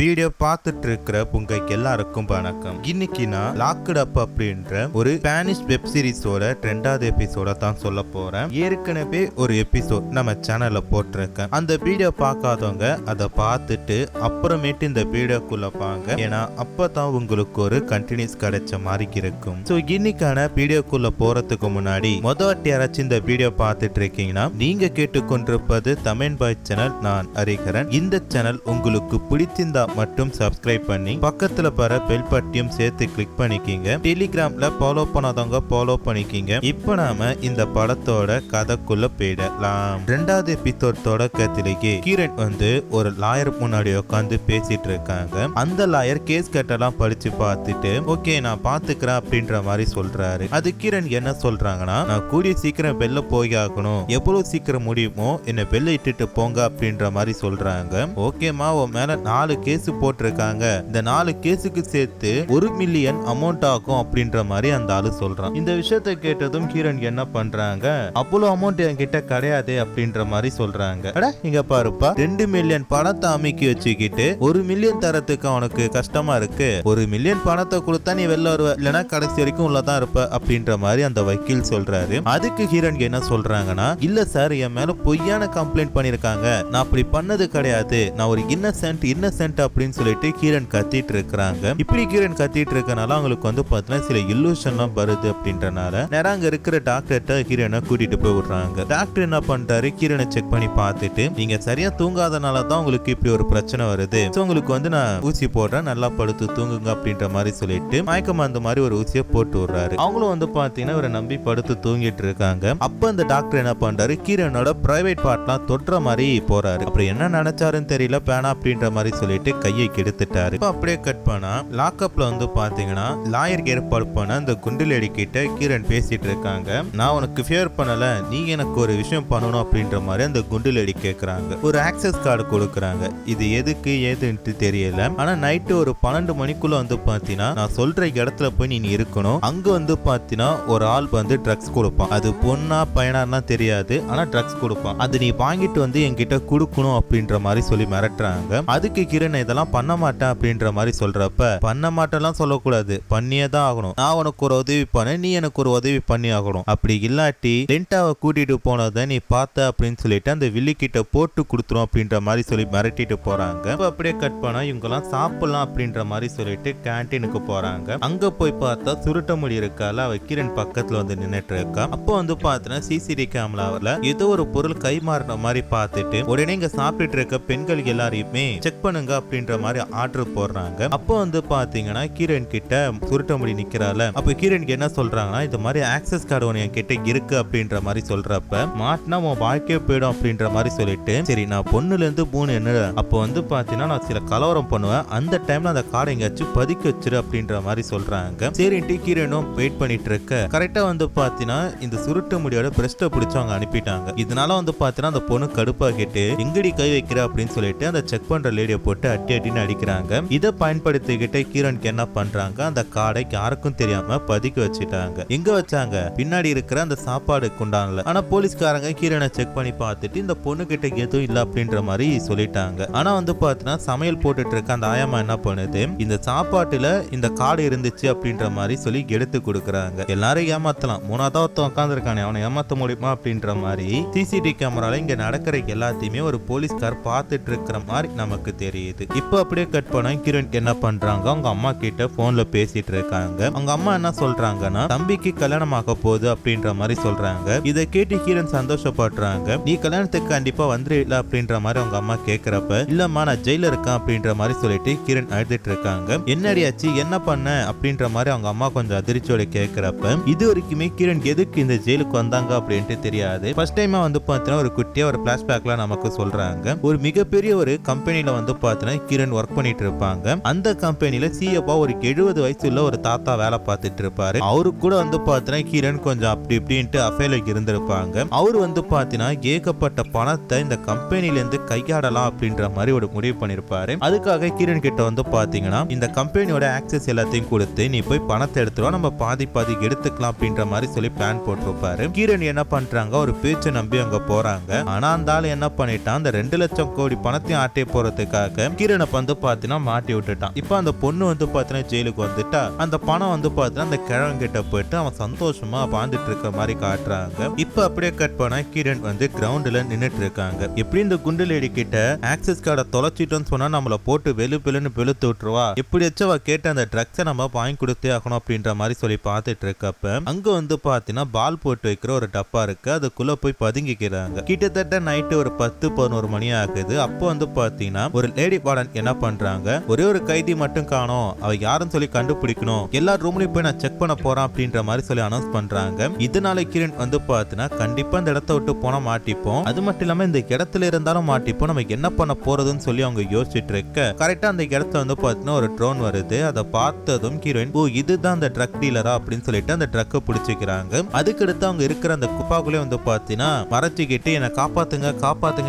Video பார்த்துட்டு இருக்கிற உங்களுக்கு எல்லாருக்கும் வணக்கம். இன்னைக்கு நான் லாக்ட் அப் அப்படின்ற ஒரு ஸ்பானிஷ் வெப் சீரிஸோட 2வது எபிசோட தான் சொல்ல போறேன். ஏற்கனவே ஒரு எபிசோட் நம்ம சேனல்ல போட்டிருக்கேன். அந்த வீடியோ பார்க்காதவங்க அதை பார்த்துட்டு அப்புறமேட்டு இந்த வீடியோக்குள்ள பாங்க. ஏன்னா அப்பதான் உங்களுக்கு ஒரு கண்டினியூஸ் கிடைச்ச மாதிரி இருக்கும். ஸோ இன்னைக்கான வீடியோக்குள்ள போறதுக்கு முன்னாடி முதவாட்டி யாராச்சும் இந்த வீடியோ பார்த்துட்டு இருக்கீங்கன்னா நீங்க கேட்டுக்கொண்டிருப்பது தமிழ் பாய் சேனல். நான் ஹரிஹரன். இந்த சேனல் உங்களுக்கு பிடிச்சிருந்தா மட்டும் சப்ஸ்கிரைப் பண்ணி பக்கத்துல வர பெல் பட்டியும் சேர்த்து கிளிக் பண்ணிக்கிங்க. டெலிகிராம்ல ஃபாலோ பண்ணாதவங்க ஃபாலோ பண்ணிக்கிங்க. இப்போ நாம இந்த படத்தோட கதைக்குள்ள போயிடலாம். 2வது எபிசோட் தொடக்கத்திலேயே கிரண் ஒரு லாயர் முன்னாடி உட்காந்து பேசிட்டு இருக்காங்க. அந்த லாயர் கேஸ் கட்டெல்லாம் படிச்சு பார்த்துட்டு ஓகே நான் பாத்துக்கிறேன் அப்படின்ற மாதிரி சொல்றாரு. அது கிரண் என்ன சொல்றாங்கன்னா, நான் கூடிய சீக்கிரம் வெளில போய் ஆகணும், எவ்வளவு சீக்கிரம் முடியுமோ என்ன வெளில இட்டுட்டு போங்க அப்படின்ற மாதிரி சொல்றாங்க. ஓகேமா, உன் மேல 4 கேஸ் போட்டிருக்காங்க, இந்த 4 கேஸுக்கு சேர்த்து 1 மில்லியன் அமௌண்ட் ஆகும் அப்படின்ற மாதிரி அந்த ஆளு சொல்றான். இந்த விஷயத்தை கேட்டதும் கிரண் என்ன பண்றாங்க, அவ்வளவு அமௌண்ட் என்கிட்ட கிடையாது அப்படின்ற மாதிரி சொல்றாங்க. இங்க பாருப்பா, 2 மில்லியன் பணத்தை அமைக்கி வச்சுக்கிட்டு 1 மில்லியன் தரத்துக்கு அவனுக்கு கஷ்டமா இருக்கு. 1 மில்லியன் பணத்தை கொடுத்தா நீ வெளில வருவ, இல்லைன்னா கடைசி வரைக்கும் உள்ளதான் இருப்ப அப்படின்ற மாதிரி அந்த வக்கீல் சொல்றாரு. அதுக்கு கிரண் என்ன சொல்றாங்கன்னா, இல்ல சார் என் மேல பொய்யான கம்ப்ளைண்ட் பண்ணிருக்காங்க, நான் அப்படி பண்ணது கிடையாது, நான் ஒரு இன்னசென்ட் அப்படின்னு சொல்லிட்டு கிரண் கத்திட்டு இருக்கிறாங்க. இப்படி கிரண் கத்திட்டு இருக்கனால அவங்களுக்கு பாத்தீங்கன்னா சில இல்லூஷன்லாம் வருது அப்படின்றனால நேரா அங்க இருக்கிற டாக்டர்கிட்ட கிரணை கூட்டிட்டு போய் விடுறாங்க. டாக்டர் என்ன பண்றாரு, கிரணை செக் பண்ணி பார்த்துட்டு நீங்க சரியா தூங்காதனால தான் உங்களுக்கு இப்படி ஒரு பிரச்சனை வருது, உங்களுக்கு நான் ஊசி போடுறேன், நல்லா படுத்து தூங்குங்க அப்படின்ற மாதிரி சொல்லிட்டு மயக்கம் அந்த மாதிரி ஒரு ஊசியை போட்டு விடுறாரு. அவங்களும் பாத்தீங்கன்னா இவரை நம்பி படுத்து தூங்கிட்டு இருக்காங்க. அப்ப அந்த டாக்டர் என்ன பண்றாரு, கிரணோட பிரைவேட் பார்ட்லாம் தொடுற மாதிரி போறாரு. அப்புறம் என்ன நினைச்சாருன்னு தெரியல, பேனா அப்படின்ற மாதிரி சொல்லிட்டு கையை கெடுத்துட்டாரு. அப்படியே கட் பண்ணா லாக்அப்ல பாத்தீங்கன்னா லாயர் ஏற்பாடு பண்ண அந்த குண்டுலேடி கிட்ட கிரண் பேசிட்டு இருக்காங்க. நான் உனக்கு ஃபேவர் பண்ணல, நீ எனக்கு ஒரு விஷயம் பண்ணணும் அப்படின்ற மாதிரி அந்த குண்டுலேடி கேக்குறாங்க. ஒரு ஆக்சஸ் கார்டு கொடுக்குறாங்க. இது எதுக்கு ஏதுன்னு தெரியல, ஆனா நைட்டு ஒரு 12 மணிக்குள்ள பாத்தீங்கன்னா நான் சொல்ற இடத்துல போய் நீ இருக்கணும். அங்க பாத்தீங்கன்னா ஒரு ஆள் ட்ரக்ஸ் கொடுப்பான். அது பொண்ணா பையனா தெரியாது, ஆனா ட்ரக்ஸ் கொடுப்பான். அது நீ வாங்கிட்டு என்கிட்ட கொடுக்கணும் அப்படின்ற மாதிரி சொல்லி மிரட்டுறாங்க. அதுக்கு கிரண் இதெல்லாம் பண்ண மாட்டேன் அப்படின்ற மாதிரி சொல்றப்ப, பண்ண மாட்டேன்லாம் சொல்லக்கூடாது, பண்ணியே தான் ஆகணும், நான் உனக்கு ஒரு உதவி பண்ண, நீ எனக்கு ஒரு உதவி பண்ணி ஆகணும், அப்படி இல்லாட்டி டென்டாவை கூட்டிட்டு போனதை நீ பார்த்த அப்படின்னு சொல்லிட்டு அந்த வில்லி கிட்ட போட்டு கொடுத்துரும் அப்படின்ற மாதிரி சொல்லி மிரட்டிட்டு போறாங்க. அப்படியே கட் பண்ணா இவங்கெல்லாம் சாப்பிடலாம் அப்படின்ற மாதிரி சொல்லிட்டு கேன்டீனுக்கு போறாங்க. அங்க போய் பார்த்தா சுருட்ட முடி இருக்கால, அவ கிரண் பக்கத்துல நின்னுட்டு இருக்கா. அப்போ பாத்தீங்கன்னா சிசிடிவி கேமராவில் ஏதோ ஒரு பொருள் கை மாறின மாதிரி பார்த்துட்டு உடனே இங்க சாப்பிட்டு இருக்க பெண்கள் எல்லாரையுமே செக் பண்ணுங்க அப்படின்ற மாதிரி ஆர்டர் போடுறாங்க. அப்போ பாத்தீங்கன்னா கிரண் கிட்ட சுருட்ட முடி நிக்கிறால, அப்ப கிரண் என்ன சொல்றாங்கன்னா, இந்த மாதிரி ஆக்சஸ் கார்டு ஒன்று என் கிட்ட இருக்கு அப்படின்ற மாதிரி சொல்றப்ப, மாட்டினா உன் வாழ்க்கையே போயிடும் அப்படின்ற மாதிரி சொல்லிட்டு, சரி நான் பொண்ணுல இருந்து 3 என்ன அப்போ பாத்தீங்கன்னா நான் சில கலவரம் பண்ணுவேன், அந்த டைம்ல அந்த கார்டை எங்கேயாச்சும் பதுக்கி வச்சிரு அப்படின்ற மாதிரி சொல்றாங்க. சரின்ட்டு கிரணும் வெயிட் பண்ணிட்டு இருக்க கரெக்டா பாத்தீங்கன்னா இந்த சுருட்ட முடியோட பிரஸ்ட பிடிச்சு அவங்க அனுப்பிட்டாங்க. இதனால பாத்தீங்கன்னா அந்த பொண்ணு கடுப்பாகிட்டு எங்கடி கை வைக்கிற அப்படின்னு சொல்லிட்டு அந்த செக் பண்ற லேடியை போட்டு அட்டின்னு அடிக்கிறாங்க. இதை பயன்படுத்திக்கிட்டு கிரணுக்கு என்ன பண்றாங்க, அந்த கார்டை யாருக்கும் தெரியாம பதுக்கி வச்சுட்டாங்க. எங்க வச்சாங்க, பின்னாடி இருக்கிற அந்த சாப்பாடு குண்டான்ல. ஆனா போலீஸ்காரங்க கிரணை செக் பண்ணி பார்த்துட்டு இந்த பொண்ணு கிட்ட எதுவும் இல்ல அப்படின்ற மாதிரி சொல்லிட்டாங்க. ஆனா பாத்தீங்கன்னா சமையல் போட்டுட்டு இருக்க அந்த ஆயமா என்ன பண்ணுது, இந்த சாப்பாட்டுல இந்த கார்டு இருந்துச்சு அப்படின்ற மாதிரி சொல்லி எடுத்து கொடுக்குறாங்க. எல்லாரும் ஏமாத்தலாம், 3வது உட்கார்ந்து இருக்கானே அவனை ஏமாத்த முடியுமா அப்படின்ற மாதிரி சிசிடிவி கேமரால இங்க நடக்கிற எல்லாத்தையுமே ஒரு போலீஸ்கார் பார்த்துட்டு இருக்கிற மாதிரி நமக்கு தெரியுது. இப்போ அப்படியே கட் பண்ண கிரண் என்ன பண்றாங்க, அவங்க அம்மா கிட்ட போன்ல பேசிட்டு இருக்காங்க. அவங்க அம்மா என்ன சொல்றாங்கன்னா, தம்பிக்கு கல்யாணம் ஆக போகுது அப்படின்ற மாதிரி சொல்றாங்க. இதை கேட்டு கிரண் சந்தோஷப்படுறாங்க. நீ கல்யாணத்துக்கு கண்டிப்பா வந்துடல அப்படின்ற மாதிரி அவங்க அம்மா கேக்குறப்ப, இல்லம்மா நான் ஜெயில இருக்கேன் அப்படின்ற மாதிரி சொல்லிட்டு கிரண் அழுதுட்டு இருக்காங்க. என்னடியாச்சு, என்ன பண்ண அப்படின்ற மாதிரி அவங்க அம்மா கொஞ்சம் அதிர்ச்சியோட கேக்குறப்ப, இது வரைக்குமே கிரண் எதுக்கு இந்த ஜெயிலுக்கு வந்தாங்க அப்படின்ட்டு தெரியாது. ஃபர்ஸ்ட் டைமா பாத்தீங்கன்னா ஒரு குட்டியா ஒரு பிளாஷ்பேக்ல நமக்கு சொல்றாங்க. ஒரு மிகப்பெரிய ஒரு கம்பெனில பாத்தீங்கன்னா கிரண் ஒர்க் பண்ணிட்டு இருப்பாங்க. அந்த கம்பெனில சிஎஃப்ஆ ஒரு 70 வயசுல ஒரு தாத்தா வேலை பார்த்துட்டு இருப்பாரு. அவரு கூட பாத்தீங்கன்னா கிரண் கொஞ்சம் அப்படி இப்படின்ட்டு அஃபேர்ல இருந்திருப்பாங்க. அவரு பாத்தீங்கன்னா ஏகப்பட்ட பணத்தை இந்த கம்பெனில இருந்து கையாடலாம் அப்படின்ற மாதிரி ஒரு முடிவு பண்ணிருப்பாரு. அதுக்காக கிரண் கிட்ட பாத்தீங்கன்னா இந்த கம்பெனியோட ஆக்சஸ் எல்லாத்தையும் கொடுத்து நீ போய் பணத்தை எடுத்துருவா, நம்ம பாதி எடுத்துக்கலாம் அப்படின்ற மாதிரி சொல்லி பிளான் போட்டிருப்பாரு. கிரண் என்ன பண்றாங்க, ஒரு பேச்சை நம்பி அங்க போறாங்க. ஆனா அந்த ஆள் என்ன பண்ணிட்டான், அந்த 2 லட்சம் கோடி பணத்தையும் ஆட்டே போறதுக்காக கீரனை வந்து பாத்தீங்கன்னா மாட்டி விட்டுட்டான். இப்ப அந்த பொண்ணு வந்து பாத்தீங்கன்னா ஜெயிலுக்கு வந்துட்டா. அந்த பணம் வந்து பாத்தீங்கன்னா அந்த கிழவன் கிட்ட போயிட்டு அவன் சந்தோஷமா வாழ்ந்துட்டு இருக்க மாதிரி காட்டுறாங்க. இப்ப அப்படியே கட் பண்ணா கிரண் வந்து கிரவுண்ட்ல நின்னுட்டு இருக்காங்க. எப்படி இந்த குண்டு லேடி கிட்ட ஆக்சஸ் கார்டை தொலைச்சிட்டோன்னு சொன்னா நம்மள போட்டு வெளுன்னு வெளுத்து விட்டுருவா, எப்படியாச்சும் அவ கேட்ட அந்த ட்ரக்ஸை நம்ம வாங்கி கொடுத்தே ஆகணும் அப்படின்ற மாதிரி சொல்லி பார்த்துட்டு இருக்கப்ப அங்க வந்து பாத்தீங்கன்னா பால் போட்டு வைக்கிற ஒரு டப்பா இருக்கு. அதுக்குள்ள போய் பதுங்கிக்கிறாங்க. கிட்டத்தட்ட நைட்டு ஒரு 10-11 மணி ஆகுது. அப்போ வந்து பாத்தீங்கன்னா ஒரு லேடி வார்டன் என்ன பண்றாங்க, ஒரே ஒரு கைதி மட்டும் காணோம், அவ யாருன்னு சொல்லி கண்டுபிடிக்கணும், எல்லா ரூம்லயும் போய் நான் செக் பண்ண போறேன் அப்படின்ற மாதிரி சொல்லி அனௌன்ஸ் பண்றாங்க. இதனால கிரண் வந்து பாத்தீங்கன்னா கண்டிப்பா இந்த இடத்த விட்டு போனா மாட்டிப்போம், அது மட்டும் இல்லாம இந்த இடத்துல இருந்தாலும் மாட்டிப்போம், நம்ம என்ன பண்ண போறதுன்னு சொல்லி அவங்க யோசிச்சுட்டு இருக்க கரெக்டா அந்த இடத்துல வந்து பாத்தீங்கன்னா ஒரு ட்ரோன் வருது. அதை பார்த்ததும் ஹீரோயின் ஓ இதுதான் அந்த ட்ரக் டீலரா அப்படின்னு சொல்லிட்டு அந்த ட்ரக்கை பிடிச்சிக்கிறாங்க. அதுக்கடுத்து அவங்க இருக்கிற அந்த குப்பாக்குள்ளே வந்து பாத்தீங்கன்னா மறைச்சிக்கிட்டு என்னை காப்பாத்துங்க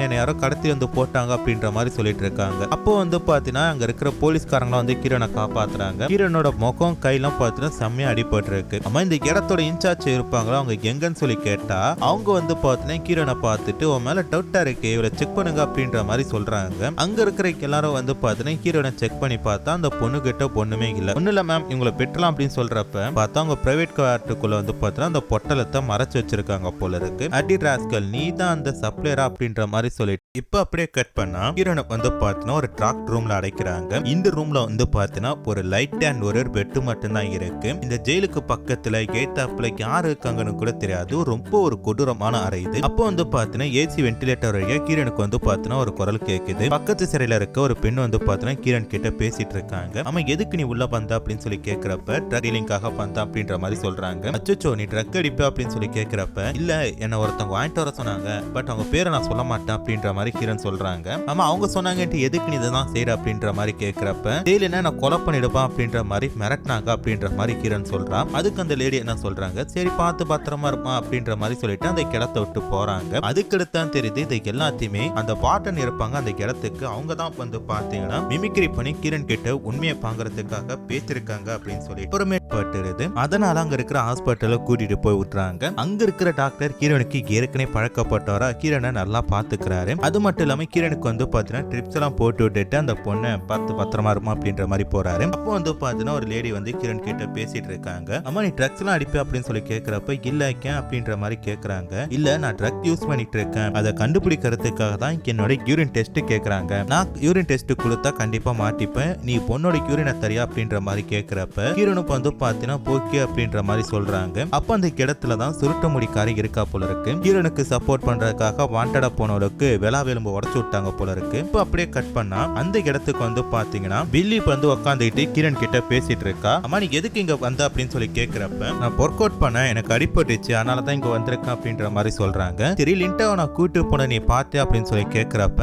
என்ன யாரோ கடத்தி வந்து போட்டாங்க அப்படின்ற மாதிரி சொல்லிட்டு இருக்காங்க. அப்போ வந்து பாத்தீங்கன்னா அங்க இருக்கிற போலீஸ்காரங்களும் வந்து கிரணை காப்பாத்துறாங்க. கிரணோட முகம் கையெல்லாம் பாத்தீங்கன்னா செம்மையா அடிபட்டு இருக்கு. அம்மா இந்த இடத்தோட இன்சார்ஜ் இருப்பாங்களா அவங்க எங்கன்னு சொல்லி கேட்டா அவங்க வந்து பாத்தீங்கன்னா கிரணை பார்த்துட்டு உன் மேல டவுட்டா இருக்கு இவரை செக் பண்ணுங்க அப்படின்ற மாதிரி சொல்றாங்க. அங்க இருக்கிற எல்லாரும் வந்து பாத்தீங்கன்னா கிரணை செக் பண்ணி பார்த்தா அந்த பொண்ணு கிட்ட பொண்ணுமே இல்ல. ஒண்ணு இல்ல மேம் இவங்களை பெற்றலாம் அப்படின்னு சொல்றப்ப பார்த்தா அவங்க பிரைவேட் கார்ட்டுக்குள்ள வந்து பாத்தீங்கன்னா அந்த பொட்டலத்தை மறைச்சு வச்சிருக்காங்க போல இருக்கு. அடி ராஸ்கல் நீ தான் அந்த சப்ளையரா அப்படின்ற மாதிரி சொல்லிட்டு இப்ப அப்படியே கட் பண்ணா கிரணை வந்து பாத்தீங்கன்னா ஒரு ட்ராக் ரூம்ல அடைக்கிறாங்க. இந்த ரூம்ல வந்து பாத்தீங்கன்னா ஒரு லைட் அண்ட் ஒரு பெட் மட்டும் தான் இருக்கு. இந்த ஜெயிலுக்கு பக்கத்துல கேட்டாப்ல யாரு இருக்காங்கன்னு கூட தெரியாது. ரொம்ப ஒரு கொடூரமான அறை இது. அப்போ வந்து பாத்தீங்கன்னா ஏசி வென்டிலேட்டர் வழியா கீரனுக்கு வந்து பாத்தீங்கன்னா ஒரு குரல் கேக்குது. பக்கத்து சிறையில இருக்க ஒரு பெண் வந்து பாத்தீங்கன்னா கீரன் கிட்ட பேசிட்டு இருக்காங்க. ஆமா எதுக்கு நீ உள்ள வந்த அப்படின்னு சொல்லி கேக்குறப்ப ட்ரக் டீலிங்காக வந்த அப்படின்ற மாதிரி சொல்றாங்க. அச்சோ நீ ட்ரக் அடிப்ப அப்படின்னு சொல்லி கேக்குறப்ப இல்ல என்ன ஒருத்தவங்க வாங்கிட்டு வர சொன்னாங்க, பட் அவங்க பேரை நான் சொல்ல மாட்டேன் அப்படின்ற மாதிரி கீரன் சொல்றாங்க. ஆமா அவங்க சொன்னாங்கன்ட்டு எதுக்கு நீ இதான் செய்யற அப்படின்ற மாதிரி கேக்குறப்ப டெய்லினா நான் கொலை பண்ணிடுப்பா அப்படின்ற மாதிரி மிரட்டினாங்க அப்படின்ற மாதிரி கிரண் சொல்றான். அதுக்கு அந்த லேடி என்ன சொல்றாங்க, சரி பார்த்து பத்திரமா இருப்பா அப்படின்ற மாதிரி சொல்லிட்டு அந்த இடத்தை விட்டு போறாங்க. அதுக்கடுத்து தான் தெரியுது இது எல்லாத்தையுமே அந்த வார்டன் இருப்பாங்க அந்த இடத்துக்கு அவங்க தான் வந்து பாத்தீங்கன்னா மிமிக்ரி பண்ணி கிரண் கிட்ட உண்மையை பாக்குறதுக்காக பேசிருக்காங்க அப்படின்னு சொல்லி பொறுமைப்பட்டுருது. அதனால அங்க இருக்கிற ஹாஸ்பிட்டல கூட்டிட்டு போய் விட்டுறாங்க. அங்க இருக்கிற டாக்டர் கிரனுக்கு ஏற்கனவே பழக்கப்பட்டவரா கிரனை நல்லா பாத்துக்கிறாரு. அது மட்டும் இல்லாம கிரனுக்கு வந்து பாத்தீங்கன்னா ட்ரிப்ஸ் எல்லாம் போட்டு விட்டுட்டு அந்த பொண்ணை பார்த்து பத்திரமா இருமா அப்படின்ற மாதிரி போறாரு. அப்போ வந்து பாத்தீங்கன்னா ஒரு லேடி வந்து கிரண் கிட்ட பேசிட்டு இருக்காங்க. அம்மா நீ ட்ரக்ஸ் எல்லாம் அடிப்ப அப்படின்னு சொல்லி கேக்குறப்ப இல்ல அப்படின்ற மாதிரி கேக்குறாங்க. இல்ல நான் ட்ரக் யூஸ் பண்ணிட்டு இருக்கேன், அதை கண்டுபிடிக்கிறதுக்காக தான் என்னோட யூரின் டெஸ்ட் கேக்குறாங்க. நான் யூரின் டெஸ்ட் கொடுத்தா கண்டிப்பா மாட்டிப்பேன், நீ பொண்ணோட யூரினை தரியா அப்படின்ற மாதிரி கேக்குறப்ப கிரனுக்கு வந்து பாத்தீங்கன்னா போக்கே அப்படின்ற மாதிரி சொல்றாங்க. அப்ப அந்த இடத்துல தான் சுருட்ட முடிக்காரி இருக்கா போல இருக்கு. கிரனுக்கு சப்போர்ட் பண்றதுக்காக வாண்டடா போனவளுக்கு வெளா எலும்பு உடச்சு விட்டாங்க போல இருக்கு. இப்ப அப்படியே கட் பண்ணா அந்த இடத்துக்கு வந்து பாத்தீங்கன்னா பில்லி வந்து உட்காந்துக்கிட்டு கிரண் கிட்ட பேசிட்டு இருக்கா. அம்மா நீ எதுக்கு இங்க வந்த அப்படின்னு சொல்லி கேக்குறப்ப நான் ஒர்க் அவுட் பண்ண எனக்கு அடிபட்டுச்சு அதனாலதான் இங்க வந்திருக்கேன் அப்படின்ற மாதிரி சொல்றாங்க. சரி லிண்டாவை நான் கூட்டு போன நீ பார்த்தே அப்படின்னு சொல்லி கேக்குறப்ப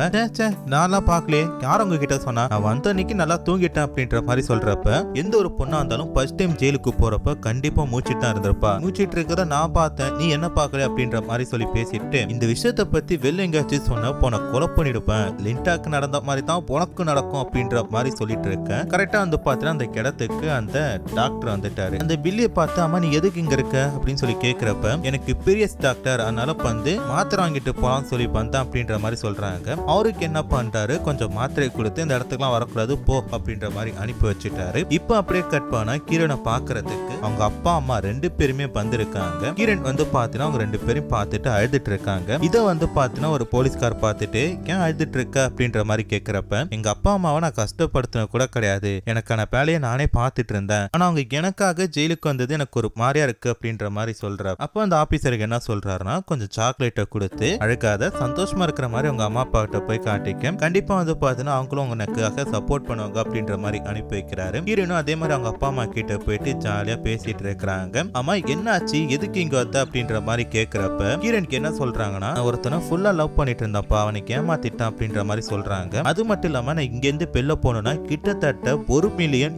நான்லாம் பாக்கலையே, யார் உங்க கிட்ட சொன்னா, நான் வந்த அன்னைக்கு நல்லா தூங்கிட்டேன் அப்படின்ற மாதிரி சொல்றப்ப எந்த ஒரு பொண்ணா இருந்தாலும் ஃபர்ஸ்ட் டைம் ஜெயிலுக்கு போறப்ப கண்டிப்பா மூச்சிட்டு தான் இருந்திருப்பா, மூச்சிட்டு இருக்கிறத நான் பார்த்தேன் நீ என்ன பாக்கல அப்படின்ற மாதிரி சொல்லி பேசிட்டு இந்த விஷயத்த பத்தி வெளில எங்கேயாச்சும் சொன்ன போன கொலை பண்ணிடுப்பேன், லிண்டாக்கு நடந்த மாதிரி தான் உனக்கு நடக்கும் அப்படின்ற மாதிரி சொல்லிட்டு இருக்கேன். கரெக்டா வந்து பாத்தீங்கன்னா அந்த இடத்துக்கு அந்த டாக்டர் வந்துட்டாரு. அந்த பில்லியை பார்த்து அம்மா நீ எதுக்கு இங்க இருக்க அப்படின்னு சொல்லி கேக்குறப்ப எனக்கு பீரியஸ் டாக்டர் அதனால வந்து மாத்திரை வாங்கிட்டு போலான்னு சொல்லி வந்தேன் அப்படின்ற மாதிரி சொல்றாங்க. அவருக்கு என்ன பண்றாரு, கொஞ்சம் மாத்திரை கொடுத்து இந்த இடத்துக்குலாம் வரக்கூடாது போ அப்படின்ற மாதிரி அனுப்பி வச்சுட்டாரு. இப்ப அப்படியே கட் பண்ணா கிரனை பாக்குறதுக்கு அவங்க அப்பா அம்மா 2 பேருமே வந்திருக்காங்க. கிரண் வந்து பாத்தீங்கன்னா அவங்க 2 பேரும் பார்த்துட்டு அழுதுட்டு இருக்காங்க. இதை வந்து பாத்தீங்கன்னா ஒரு போலீஸ்கார் பார்த்துட்டு ஏன் அழுதுட்டு இருக்க அப்படின்ற மாதிரி கேக்குறப்ப எங்க அப்பா அம்மாவை நான் கஷ்டப்படுத்தின கூட கிடையாது, எனக்கான வேலையை நானே பார்த்துட்டு இருந்தேன், ஆனா அவங்க எனக்காக ஜெயிலுக்கு வந்தது எனக்கு ஒரு மாதிரியா இருக்கு அப்படின்ற மாதிரி சொல்றாரு. அப்போ அந்த ஆபீசருக்கு என்ன சொல்றாருன்னா கொஞ்சம் சாக்லேட்டை கொடுத்து அழுகாத சந்தோஷமா இருக்கிற மாதிரி உங்க அம்மா அப்பா கிட்ட போய் காட்டிக்க, கண்டிப்பா வந்து பாத்தீங்கன்னா அவங்களும் உனக்காக சப்போர்ட் பண்ணுவாங்க அப்படின்ற மாதிரி அனுப்பி வைக்கிறாரு. ஹீரோனும் அதே மாதிரி அவங்க அப்பா அம்மா கிட்ட போயிட்டு ஜாலியா பேசிட்டு இருக்கிறாங்க. அம்மா என்னாச்சு எதுக்கு இங்க வந்த அப்படின்ற மாதிரி கேக்குறப்ப ஹீரோனுக்கு என்ன சொல்றாங்கன்னா ஒருத்தனை ஃபுல்லா லவ் பண்ணிட்டு இருந்தாப்பா அவனுக்கு ஏமாத்திட்டான் அப்படின்ற மாதிரி சொல்றாங்க. அது மட்டும் இல்லாம நான் இங்க இருந்து பெல்ல போனோம்னா கிட்டத்தட்ட $1 மில்லியன்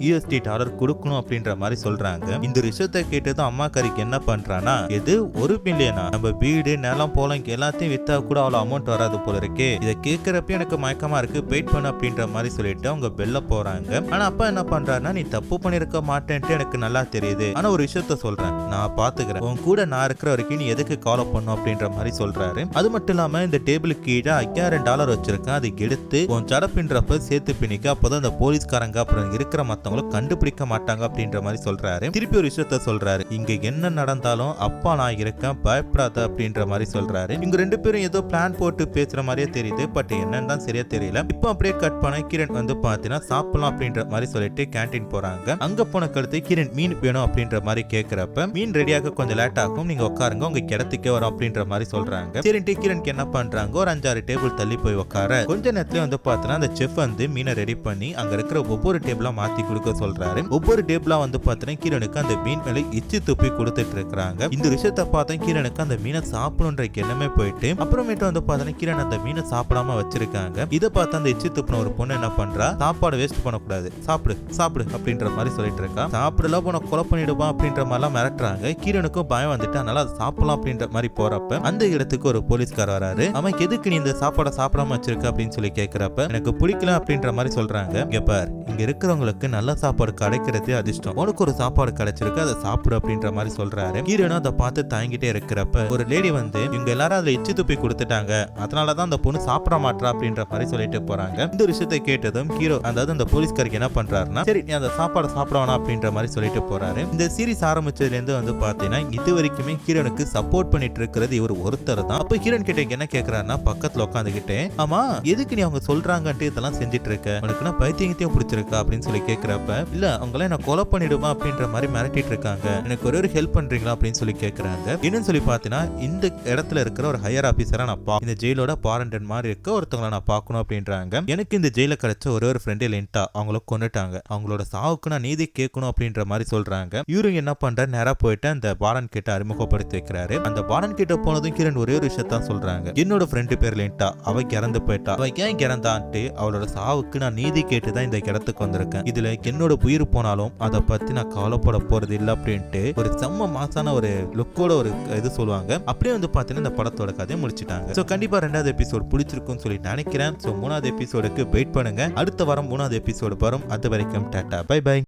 கொடுக்கணும் அப்படின்ற மாதிரி சொல்றாங்க. இந்த விஷயத்தை கேட்டதும் அம்மா கறிக்கு என்ன பண்றானா எது 1 மில்லியனா, நம்ம வீடு நிலம் போலம் எல்லாத்தையும் வித்தா கூட அவ்வளவு அமௌண்ட் வராது போல இருக்கே, இதை கேட்கறப்ப எனக்கு மயக்கமா இருக்கு வெயிட் பண்ண அப்படின்ற மாதிரி சொல்லிட்டு அவங்க பெல்ல போறாங்க. ஆனா அப்பா என்ன பண்றாருன்னா நீ தப்பு பண்ணிருக்க மாட்டேன்ட்டு எனக்கு நல்லா தெரியுது, ஆனா ஒரு விஷயத்த சொல்றேன் நான் பாத்துக்கிறேன், உன் கூட நான் இருக்கிற வரைக்கும் நீ எதுக்கு கால் பண்ணும் அப்படின்ற மாதிரி சொல்றாரு. அது மட்டும் இல்லாம இந்த டேபிளுக்கு கீழே என்கிட்ட $5000 வச்சிருக்கேன், அதை எடுத்து உன் ஜட பின்றப்ப சேர்த்து பிணிக்க, அப்போதான் அந்த போலீஸ்காரங்க அப்புறம் இருக்கிற மத்தவங்களும் கண்டுபிடிக்க மாட்டாங்க அப்படின்ற மாதிரி சொல்றாரு. திருப்பி ஒரு விஷயத்த சொல்றாரு, இங்க என்ன நடந்தாலும் அப்பா நான் இருக்கேன், பயப்படாத அப்படின்ற மாதிரி சொல்றாரு. இவங்க 2 பேரும் ஏதோ பிளான் போட்டு பேசுற மாதிரியே தெரியுது, பட் என்னன்னு தான் சரியா தெரியல. இப்போ அப்படியே கட் பண்ண கிரண் வந்து பாத்தீங்கன்னா சாப்பிடலாம் அப்படின்ற மாதிரி சொல்லிட்டு கேண்டீன் போறாங்க. அங்க போன கடுத்து கிரண் மீன் வேணும் அப்படின்ற மாதிரி கேக்குறப்ப மீன் ரெடியாக கொஞ்சம் லேட் ஆகும், நீங்க உட்காருங்க உங்க இடத்துக்கே வரும் அப்படின்ற மாதிரி சொல்றாங்க. சரின்ட்டு கிரண்க்கு என்ன பண்றாங்க, ஒரு 5-6 டேபிள் தள்ளி போய் உட்கார கொஞ்ச நேரத்துல வந்து பாத்தீங்கன்னா அந்த செஃப் வந்து மீனை ரெடி பண்ணி அங்க இருக்கிற ஒவ்வொரு டேபிளா மாத்தி கொடுக்க சொல்றாரு. ஒவ்வொரு டேபிளா வந்து பாத்தீங்கன்னா கிரணுக்கு அந்த மீன் மேல எச்சி துப்பி கொடுத்துட்டு இருக்காங்க. இந்த விஷயத்த பார்த்தா கிரணுக்கு அந்த மீனை சாப்பிடணுன்ற எண்ணமே போயிட்டு அப்புறமேட்டு வந்து பாத்தீங்கன்னா கிரண் அந்த மீனை சாப்பிடாம வச்சிருக்காங்க. இதை பார்த்து அந்த எச்சி துப்புன ஒரு பொண்ணு என்ன பண்றா, சாப்பாடு வேஸ்ட் பண்ணக்கூடாது, சாப்பிடு சாப்பிடு அப்படின்ற மாதிரி சொல்லிட்டு இருக்கா. சாப்பிடலாம் போன கொலை பண்ணிடுவா அப்படின்ற மாதிரிலாம் மிரட்டுறாங்க. கிரணுக்கும் பயம் வந்துட்டு அதனால அதை சாப்பிடலாம் அப்படின்ற மாதிரி போறப்ப அந்த இடத்துக்கு ஒரு போலீஸ்கார் வராரு. அவன் எதுக்கு நீ இந்த சாப்பாடை சாப்பிடாம வச்சிருக்க அப்படின்னு சொல்லி கேட்கிறப்ப எனக்கு பிடிக்கல அப்படின்ற மாதிரி சொல்றாங்க. இங்க பார், இங்க இருக்கிறவங்களுக்கு நல்ல சாப்பாடு கிடைக்கிறதே அதிர்ஷ்டம், உனக்கு ஒரு சாப்பாடு கிடைச்சிருக்கு, அதை சாப்பிடு அப்படின்ற மாதிரி சொல்றாரு. கிரண் அதை பார்த்து தாங்கிட்டே இருக்கிறப்ப ஒரு லேடி வந்து இவங்க எல்லாரும் அதுல எச்சி துப்பி கொடுத்துட்டாங்க, அதனாலதான் அந்த பொண்ணு சாப்பிட மாட்டா அப்படின்ற மாதிரி சொல்லிட்டு போறாங்க. இந்த விஷயத்தை கேட்டதும் ஹீரோ அதாவது அந்த போலீஸ்காருக்கு என்ன பண்றாருன்னா, சரி நீ அந்த சாப்பாடை சாப்பிடணும் அப்படின்ற மாதிரி சொல்லிட்டு போறாரு. இந்த சீரிஸ் ஆரம்பிச்சதுல இருந்து வந்து பாத்தீங்கன்னா இது வரைக்குமே ஹீரோனுக்கு சப்போர்ட் பண்ணிட்டு இருக்கிறது இவர் ஒருத்தர் தான். அப்ப ஹீரோன் கிட்ட என்ன கேக்குறாருன்னா, பக்கத்துல உட்காந்துக்கிட்டே ஆமா எதுக்கு நீ அவங்க சொல்றாங்கன்ட்டு இதெல்லாம் செஞ்சுட்டு இருக்க, உனக்குன்னா பைத்தியத்தையும் பிடிச்சிருக்கா அப்படின்னு சொல்லி கேக்குறப்ப இல்ல அவங்கள நான் கொலை பண்ணிடுவா அப்படின்ற மாதிரி மிரட்டிட்டு இருக்காங்க, எனக்கு ஒரு ஹெல்ப் பண்றீங்களா அப்படின்னு சொல்லி கேக்குறாங்க. என்னன்னு சொல்லி பாத்தீங்கன்னா இந்த இடத்துல இருக்கிற ஒரு ஹையர் ஆபீசரா நான் இந்த ஜெயிலோட பாரண்டன் மாதிரி இருக்க ஒருத்தவங்களை நான் பார்க்கணும் அப்படின்றாங்க. எனக்கு இந்த ஜெயில கிடைச்ச ஒரு ஃப்ரெண்டு லிண்டா, அவங்கள கொண்டுட்டாங்க, அவங்களோட சாவுக்கு நான் நீதி கேட்கணும் அப்படின்ற மாதிரி சொல்றாங்க. இவரு என்ன பண்ற, நேரா போயிட்டு அந்த பாரன் கிட்ட அறிமுகப்படுத்தி வைக்கிறாரு. அந்த பாரன் கிட்ட போனதும் கிரண் ஒரே ஒரு விஷயத்தான் சொல்றாங்க, என்னோட ஃப்ரெண்டு பேர் லிண்டா, அவ இறந்து போயிட்டா, அவ ஏன் இறந்தான்ட்டு அவளோட சாவுக்கு நான் நீதி கேட்டுதான் இந்த இடத்துக்கு வந்திருக்கேன், இதுல என்னோட உயிர் போனாலும் அதை பத்தி நான் கவலைப்பட போறது இல்லை அப்படின்ட்டு ஒரு செம்ம மாசான ஒரு லுக்கோட ஒரு இது சொல்லுவாங்க. அப்படியே வந்து பாத்தீங்கன்னா இந்த படத்தோட கதையை முடிச்சிட்டாங்க. சோ கண்டிப்பா 2வது எபிசோட் பிடிச்சிருக்கும்னு சொல்லி நினைக்கிறேன். சோ 3வது எபிசோடுக்கு வெயிட் பண்ணுங்க. அடுத்த வாரம் 3வது எபிசோடு வரும். அது வரைக்கும் டாடா பை பை.